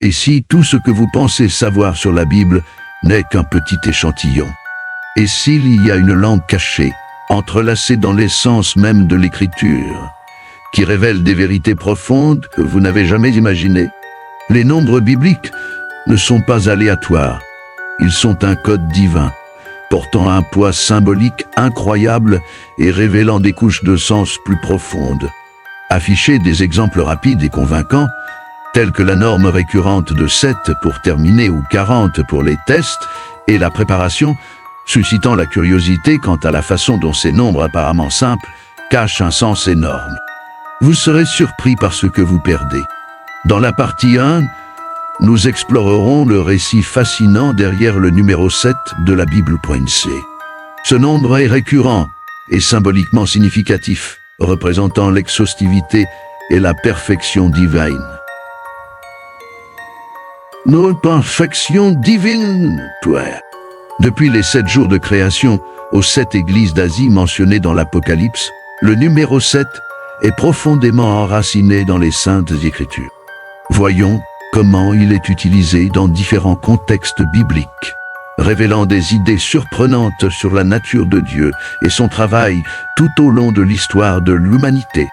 Et si tout ce que vous pensez savoir sur la Bible n'est qu'un petit échantillon? Et s'il y a une langue cachée, entrelacée dans l'essence même de l'Écriture, qui révèle des vérités profondes que vous n'avez jamais imaginées? Les nombres bibliques ne sont pas aléatoires. Ils sont un code divin, portant un poids symbolique incroyable et révélant des couches de sens plus profondes. Afficher des exemples rapides et convaincants, tels que la norme récurrente de 7 pour terminer ou 40 pour les tests et la préparation, suscitant la curiosité quant à la façon dont ces nombres apparemment simples cachent un sens énorme. Vous serez surpris par ce que vous perdez. Dans la partie 1, nous explorerons le récit fascinant derrière le numéro 7 de la Bible.c. Ce nombre est récurrent et symboliquement significatif, représentant l'exhaustivité et la perfection divine. Nos perfections divines, toi. Depuis les 7 jours de création aux 7 églises d'Asie mentionnées dans l'Apocalypse, le numéro 7 est profondément enraciné dans les Saintes Écritures. Voyons comment il est utilisé dans différents contextes bibliques, révélant des idées surprenantes sur la nature de Dieu et son travail tout au long de l'histoire de l'humanité.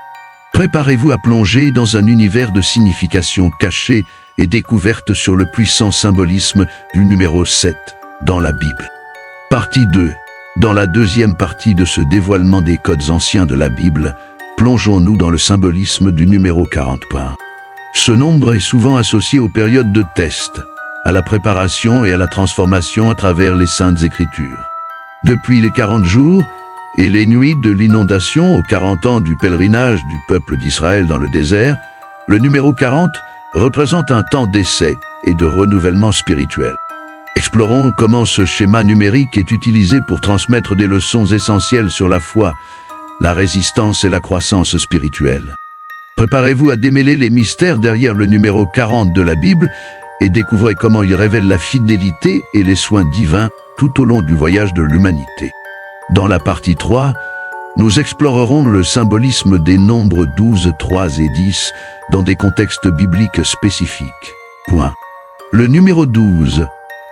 Préparez-vous à plonger dans un univers de signification cachée et découverte sur le puissant symbolisme du numéro 7 dans la Bible. Partie 2. Dans la deuxième partie de ce dévoilement des codes anciens de la Bible, plongeons-nous dans le symbolisme du numéro 40. Ce nombre est souvent associé aux périodes de test, à la préparation et à la transformation à travers les Saintes Écritures. Depuis les 40 jours et les nuits de l'inondation aux 40 ans du pèlerinage du peuple d'Israël dans le désert, le numéro 40 représente un temps d'essai et de renouvellement spirituel. Explorons comment ce schéma numérique est utilisé pour transmettre des leçons essentielles sur la foi, la résistance et la croissance spirituelle. Préparez-vous à démêler les mystères derrière le numéro 40 de la Bible et découvrez comment il révèle la fidélité et les soins divins tout au long du voyage de l'humanité. Dans la partie 3, nous explorerons le symbolisme des nombres 12, 3 et 10 dans des contextes bibliques spécifiques. Le numéro 12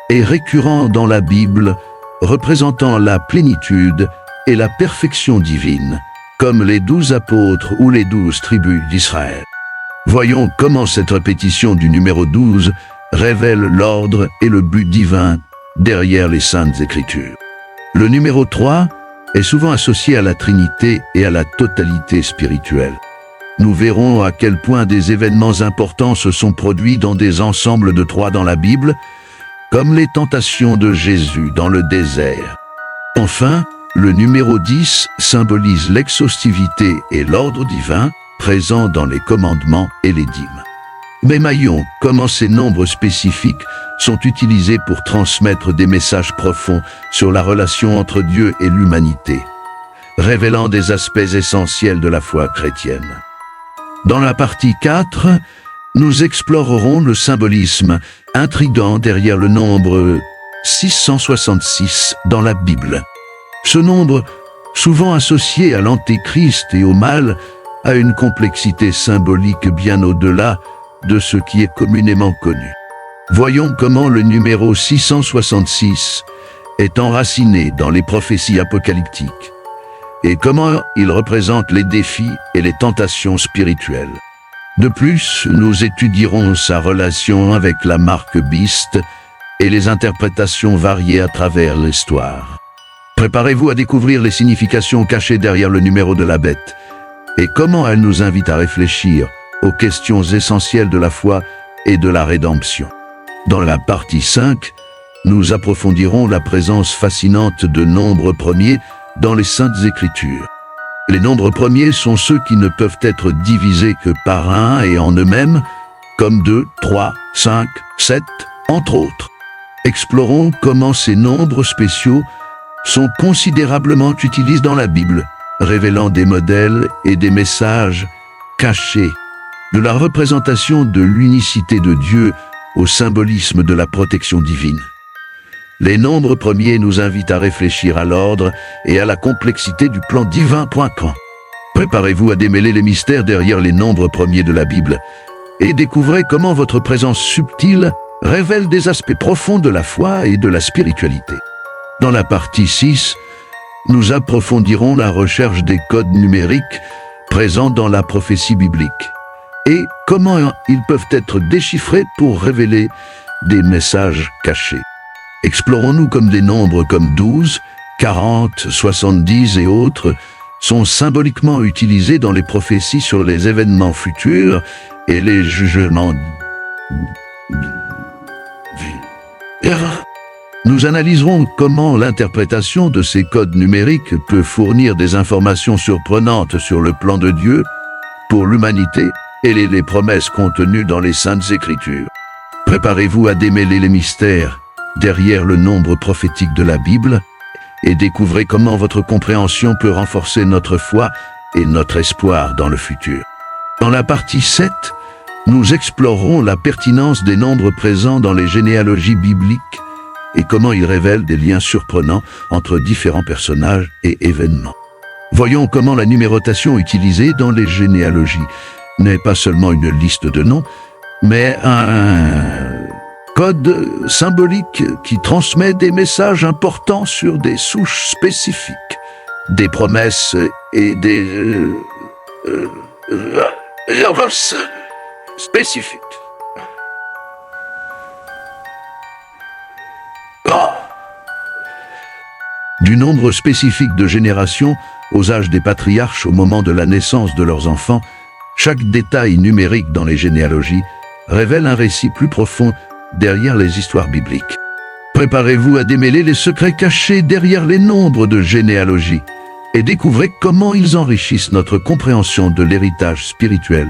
est récurrent dans la Bible, représentant la plénitude et la perfection divine, comme les 12 apôtres ou les 12 tribus d'Israël. Voyons comment cette répétition du numéro 12 révèle l'ordre et le but divin derrière les Saintes Écritures. Le numéro 3 est souvent associé à la Trinité et à la totalité spirituelle. Nous verrons à quel point des événements importants se sont produits dans des ensembles de 3 dans la Bible, comme les tentations de Jésus dans le désert. Enfin, le numéro 10 symbolise l'exhaustivité et l'ordre divin présent dans les commandements et les dîmes. Mais voyons comment ces nombres spécifiques sont utilisés pour transmettre des messages profonds sur la relation entre Dieu et l'humanité, révélant des aspects essentiels de la foi chrétienne. Dans la partie 4, nous explorerons le symbolisme intrigant derrière le nombre 666 dans la Bible. Ce nombre, souvent associé à l'Antéchrist et au mal, a une complexité symbolique bien au-delà de ce qui est communément connu. Voyons comment le numéro 666 est enraciné dans les prophéties apocalyptiques et comment il représente les défis et les tentations spirituelles. De plus, nous étudierons sa relation avec la marque Beast et les interprétations variées à travers l'histoire. Préparez-vous à découvrir les significations cachées derrière le numéro de la bête et comment elle nous invite à réfléchir aux questions essentielles de la foi et de la rédemption. Dans la partie 5, nous approfondirons la présence fascinante de nombres premiers dans les Saintes Écritures. Les nombres premiers sont ceux qui ne peuvent être divisés que par un et en eux-mêmes, comme 2, 3, 5, 7, entre autres. Explorons comment ces nombres spéciaux sont considérablement utilisés dans la Bible, révélant des modèles et des messages cachés, de la représentation de l'unicité de Dieu au symbolisme de la protection divine. Les nombres premiers nous invitent à réfléchir à l'ordre et à la complexité du plan divin. Préparez-vous à démêler les mystères derrière les nombres premiers de la Bible et découvrez comment votre présence subtile révèle des aspects profonds de la foi et de la spiritualité. Dans la partie 6, nous approfondirons la recherche des codes numériques présents dans la prophétie biblique et comment ils peuvent être déchiffrés pour révéler des messages cachés. Explorons-nous comme des nombres comme 12, 40, 70 et autres sont symboliquement utilisés dans les prophéties sur les événements futurs et les jugements. Nous analyserons comment l'interprétation de ces codes numériques peut fournir des informations surprenantes sur le plan de Dieu pour l'humanité et les promesses contenues dans les Saintes Écritures. Préparez-vous à démêler les mystères derrière le nombre prophétique de la Bible et découvrez comment votre compréhension peut renforcer notre foi et notre espoir dans le futur. Dans la partie 7, nous explorerons la pertinence des nombres présents dans les généalogies bibliques et comment ils révèlent des liens surprenants entre différents personnages et événements. Voyons comment la numérotation utilisée dans les généalogies n'est pas seulement une liste de noms, mais un code symbolique qui transmet des messages importants sur des souches spécifiques, des promesses et des spécifiques. Du nombre spécifique de générations aux âges des patriarches au moment de la naissance de leurs enfants, chaque détail numérique dans les généalogies révèle un récit plus profond derrière les histoires bibliques. Préparez-vous à démêler les secrets cachés derrière les nombres de généalogies et découvrez comment ils enrichissent notre compréhension de l'héritage spirituel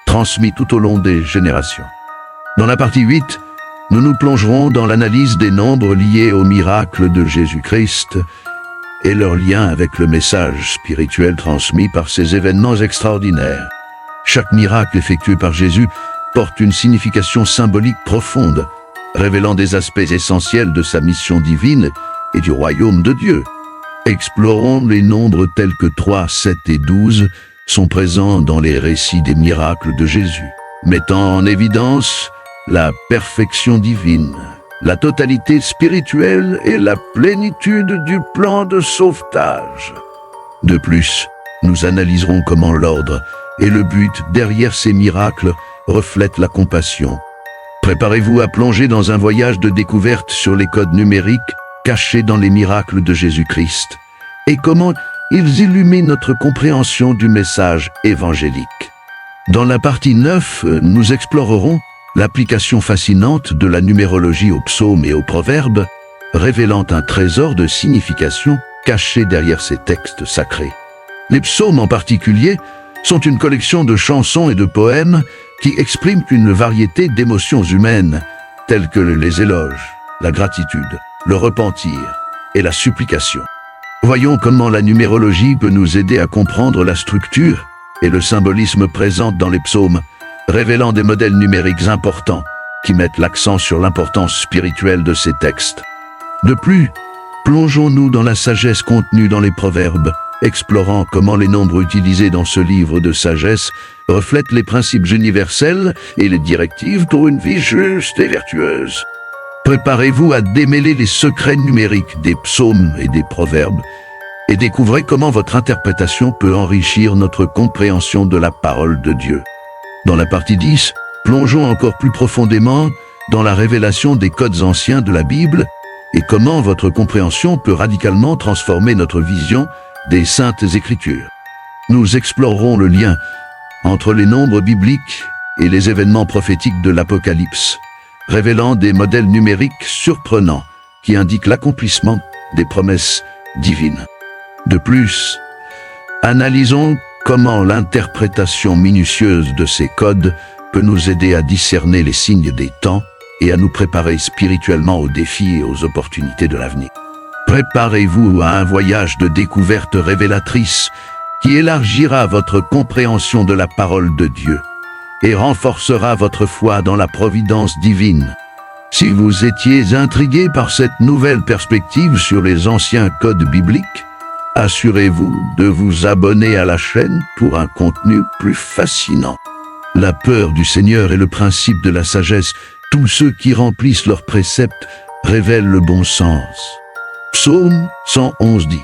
transmis tout au long des générations. Dans la partie 8, nous nous plongerons dans l'analyse des nombres liés aux miracles de Jésus-Christ et leur lien avec le message spirituel transmis par ces événements extraordinaires. Chaque miracle effectué par Jésus porte une signification symbolique profonde, révélant des aspects essentiels de sa mission divine et du royaume de Dieu. Explorons les nombres tels que 3, 7 et 12 sont présents dans les récits des miracles de Jésus, mettant en évidence la perfection divine, la totalité spirituelle et la plénitude du plan de sauvetage. De plus, nous analyserons comment l'ordre et le but derrière ces miracles reflètent la compassion. Préparez-vous à plonger dans un voyage de découverte sur les codes numériques cachés dans les miracles de Jésus-Christ et comment ils illuminent notre compréhension du message évangélique. Dans la partie 9, nous explorerons l'application fascinante de la numérologie aux psaumes et aux proverbes, révélant un trésor de signification caché derrière ces textes sacrés. Les psaumes en particulier sont une collection de chansons et de poèmes qui expriment une variété d'émotions humaines, telles que les éloges, la gratitude, le repentir et la supplication. Voyons comment la numérologie peut nous aider à comprendre la structure et le symbolisme présents dans les psaumes, révélant des modèles numériques importants qui mettent l'accent sur l'importance spirituelle de ces textes. De plus, plongeons-nous dans la sagesse contenue dans les proverbes, explorant comment les nombres utilisés dans ce livre de sagesse reflètent les principes universels et les directives pour une vie juste et vertueuse. Préparez-vous à démêler les secrets numériques des psaumes et des proverbes et découvrez comment votre interprétation peut enrichir notre compréhension de la parole de Dieu. Dans la partie 10, plongeons encore plus profondément dans la révélation des codes anciens de la Bible et comment votre compréhension peut radicalement transformer notre vision des Saintes Écritures. Nous explorerons le lien entre les nombres bibliques et les événements prophétiques de l'Apocalypse, révélant des modèles numériques surprenants qui indiquent l'accomplissement des promesses divines. De plus, analysons comment l'interprétation minutieuse de ces codes peut nous aider à discerner les signes des temps et à nous préparer spirituellement aux défis et aux opportunités de l'avenir. Préparez-vous à un voyage de découverte révélatrice qui élargira votre compréhension de la parole de Dieu et renforcera votre foi dans la providence divine. Si vous étiez intrigué par cette nouvelle perspective sur les anciens codes bibliques, assurez-vous de vous abonner à la chaîne pour un contenu plus fascinant. La peur du Seigneur est le principe de la sagesse. Tous ceux qui remplissent leurs préceptes révèlent le bon sens. Psaume 111, 10.